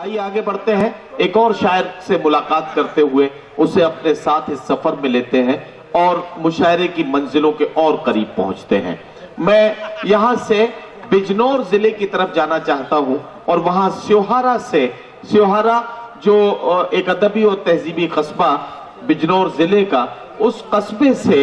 आइए आगे बढ़ते हैं, एक और शायर से मुलाकात करते हुए उसे अपने साथ इस सफर में लेते हैं और मुशायरे की मंजिलों के और करीब पहुंचते हैं। मैं यहां से बिजनौर जिले की तरफ जाना चाहता हूं और वहां स्योहारा जो एक अदबी और तहजीबी कस्बा बिजनौर जिले का, उस कस्बे से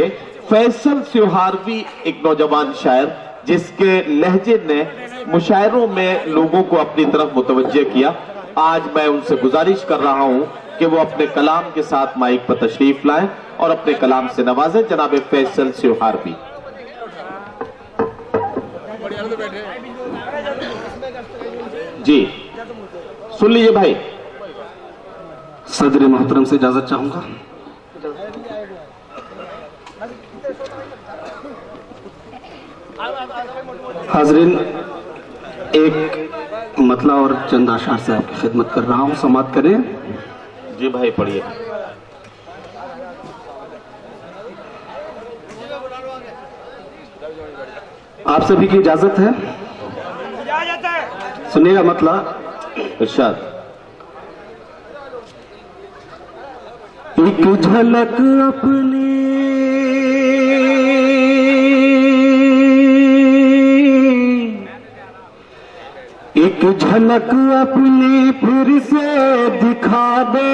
फैसल स्योहारवी एक नौजवान शायर जिसके लहजे ने मुशायरों में लोगों को अपनी तरफ मुतवज्जे किया, आज मैं उनसे गुजारिश कर रहा हूं कि वो अपने कलाम के साथ माइक पर तशरीफ लाएं और अपने कलाम से नवाजें। जनाब फैसल स्योहारवी। जी सुन लीजिए भाई। सदर मोहतरम से इजाजत चाहूंगा। हाजरीन, एक मतला और चंद आशार से आपकी खिदमत कर रहा हूं, समाअत करें। जी भाई पढ़िए। आप सभी की इजाजत है, सुनिएगा मतला। इरशाद। एक झलक अपनी फिर से दिखा दे,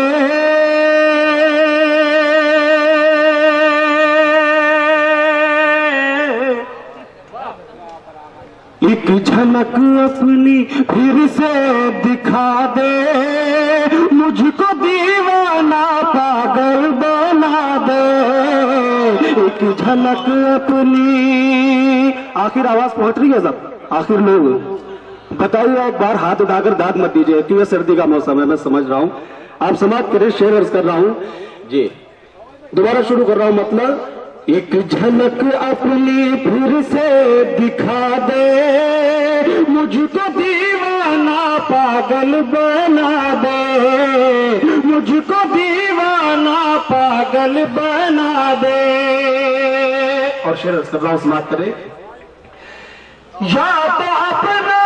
एक झलक अपनी फिर से दिखा दे, मुझको दीवाना पागल बना दे, एक झलक अपनी। आखिर आवाज पहुंच रही है सब? आखिर लोग बताइए, एक बार हाथ उठाकर दाद मत दीजिए क्योंकि सर्दी का मौसम है, मैं समझ रहा हूं। आप समाप्त करें, शेर अर्ज कर रहा हूं जी। दोबारा शुरू कर रहा हूं। मतलब एक झलक अपनी फिर से दिखा दे, मुझको दीवाना पागल बना दे, मुझको दीवाना पागल बना दे। और शेर अर्ज कर रहा हूं, समाप्त करें। या तो अपना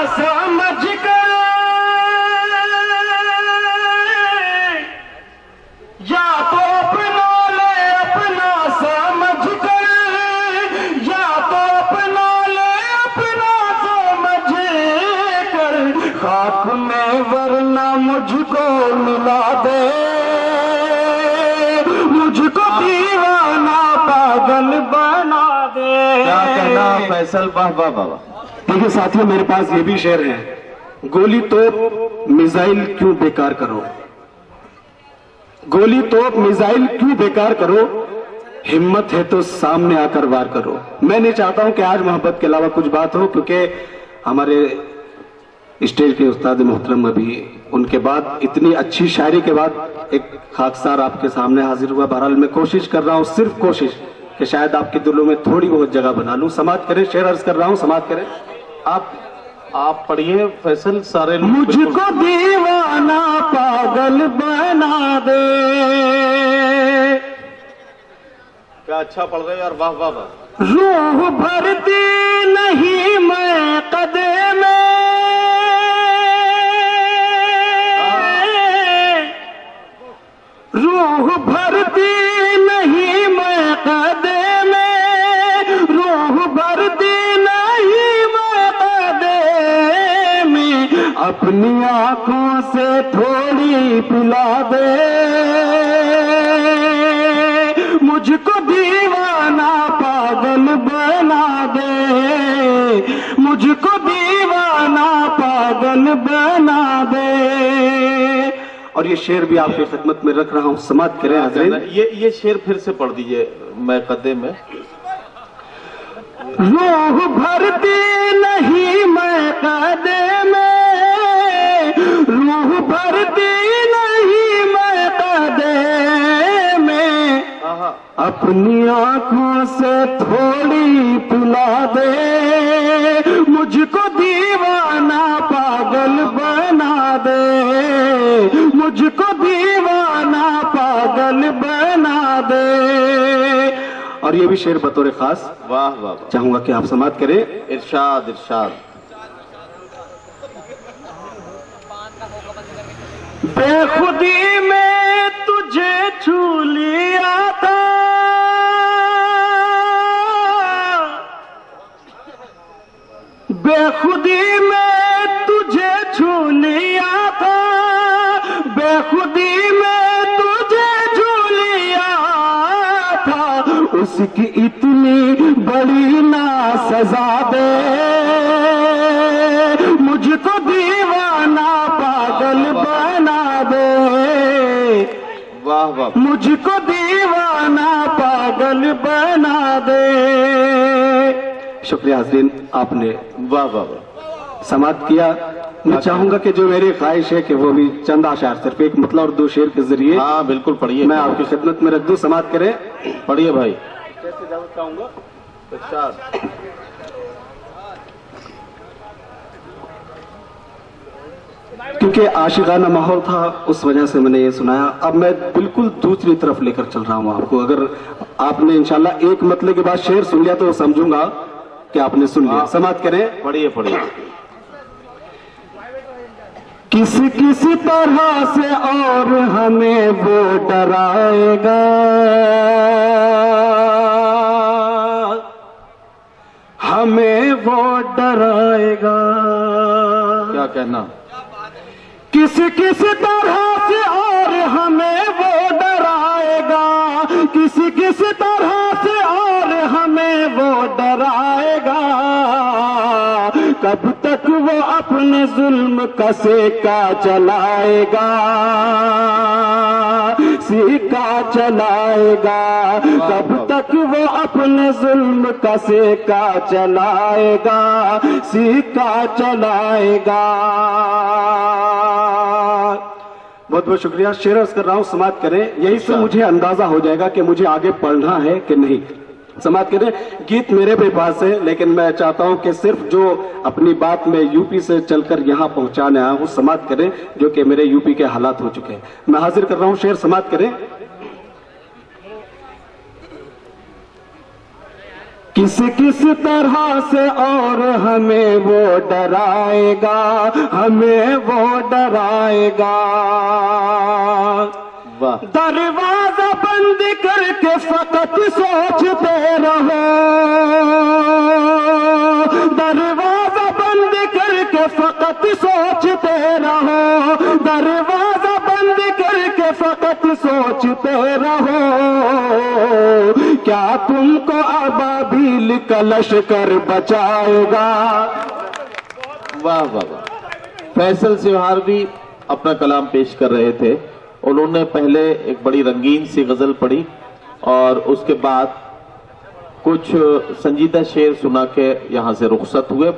समझ कर, या तो अपना ले अपना समझ कर, या तो अपना ले अपना समझ कर, खाक में वरना मुझको मिला दे, मुझको दीवाना पागल बना दे। क्या कहना फैसल, वाह वाह वाह। देखिए साथियों, मेरे पास ये भी शेर है। गोली तोप मिसाइल क्यों बेकार करो, गोली तोप मिसाइल क्यों बेकार करो, हिम्मत है तो सामने आकर वार करो। मैं नहीं चाहता हूं कि आज मोहब्बत के अलावा कुछ बात हो, क्योंकि हमारे स्टेज के उस्ताद मोहतरम अभी उनके बाद इतनी अच्छी शायरी के बाद एक खाकसार आपके सामने हाजिर हुआ। बहरहाल मैं कोशिश कर रहा हूं, सिर्फ कोशिश कि शायद आपके दिलों में थोड़ी बहुत जगह बना लूं। समाप्त करें, शेर अर्ज कर रहा हूं, समाप्त करें। आप पढ़िए फैसल। सारे मुझको दीवाना पागल बना दे। क्या अच्छा पढ़ रहे यार, वाह वाह वाह। रूह भरती नहीं मैं कदे में, रूह भरती नहीं मैं कदे में, रूह भरती नहीं मैं कदे में, अपनी आंखों से थोड़ी पिला दे, मुझको दीवाना पागल बना दे, मुझको दीवाना पागल बना दे। और ये शेर भी आपकी खिदमत में रख रहा हूं, समाप्त करें हाज़रीन। ये शेर फिर से पढ़ दीजिए। मैं कदे में रूह भरती नहीं मैं कदे में, रूह भरती नहीं मैं कदे में, अपनी आंखों से थोड़ी पिला दे, मुझको दीवाना पागल बना दे, मुझको दीवाना पागल बना दे। और ये भी शेर बतौर खास वाह वाह वाह चाहूंगा कि आप समाप्त करें। इरशाद इरशाद। बेखुदी में तुझे छू लिया था, बेखुदी में तुझे छू लिया था, बेखुदी में तुझे छू लिया था, उसकी इतनी बड़ी ना सजा दे, मुझको दीवाना पागल बना दे, वाह वाह, मुझको दीवाना पागल बना दे। शुक्रिया हज़रीन, आपने वाह वाह वाह, समाप्त किया। मैं चाहूंगा कि जो मेरी ख्वाहिश है कि वो भी चंद अशार सिर्फ एक मतलब और दो शेर के जरिए हाँ बिल्कुल पढ़िए, मैं आपकी खिदमत में रख दूं, समाप्त करें। पढ़िए भाई। कैसे जाऊँ चाहूंगा क्योंकि आशिकाना माहौल था, उस वजह से मैंने ये सुनाया। अब मैं बिल्कुल दूसरी तरफ लेकर चल रहा हूँ आपको। अगर आपने इंशाल्लाह एक मतलब के बाद शेर सुन लिया तो समझूंगा कि आपने सुन लिया। समाप्त करें। पढ़िए पढ़िए। किस किस तरह से और हमें वो डराएगा, हमें वो डराएगा। क्या कहना? किस किस तरह से और हमें वो डराएगा, किस किस तरह से और हमें वो डराएगा। कब तक वो अपने जुल्म का सेका चलाएगा, सीका चलाएगा। कब तक वो अपने जुल्म का सेका चलाएगा, सीका चलाएगा। बहुत बहुत शुक्रिया। शेर अर्ज कर रहा हूँ, समाप्त करें। यही से मुझे अंदाजा हो जाएगा कि मुझे आगे पढ़ना है कि नहीं। समाप्त करें। गीत मेरे भी पास है, लेकिन मैं चाहता हूं कि सिर्फ जो अपनी बात में यूपी से चलकर यहां पहुंचाने आया हूं समाप्त करें, जो कि मेरे यूपी के हालात हो चुके हैं। मैं हाजिर कर रहा हूं शेर, समाप्त करें। किस किस तरह से और हमें वो डराएगा, हमें वो डराएगा। दरवाजा बंद करके फकत सोचते रहो, दरवाजा बंद करके फकत सोचते रहो, दरवाजा बंद करके फकत सोचते रहो। क्या तुमको अबाबील का लश्कर बचाएगा। वाह वाह वाह। फैसल सिवहार भी अपना कलाम पेश कर रहे थे। उन्होंने पहले एक बड़ी रंगीन सी गजल पढ़ी और उसके बाद कुछ संजीदा शेर सुना के यहाँ से रुखसत हुए।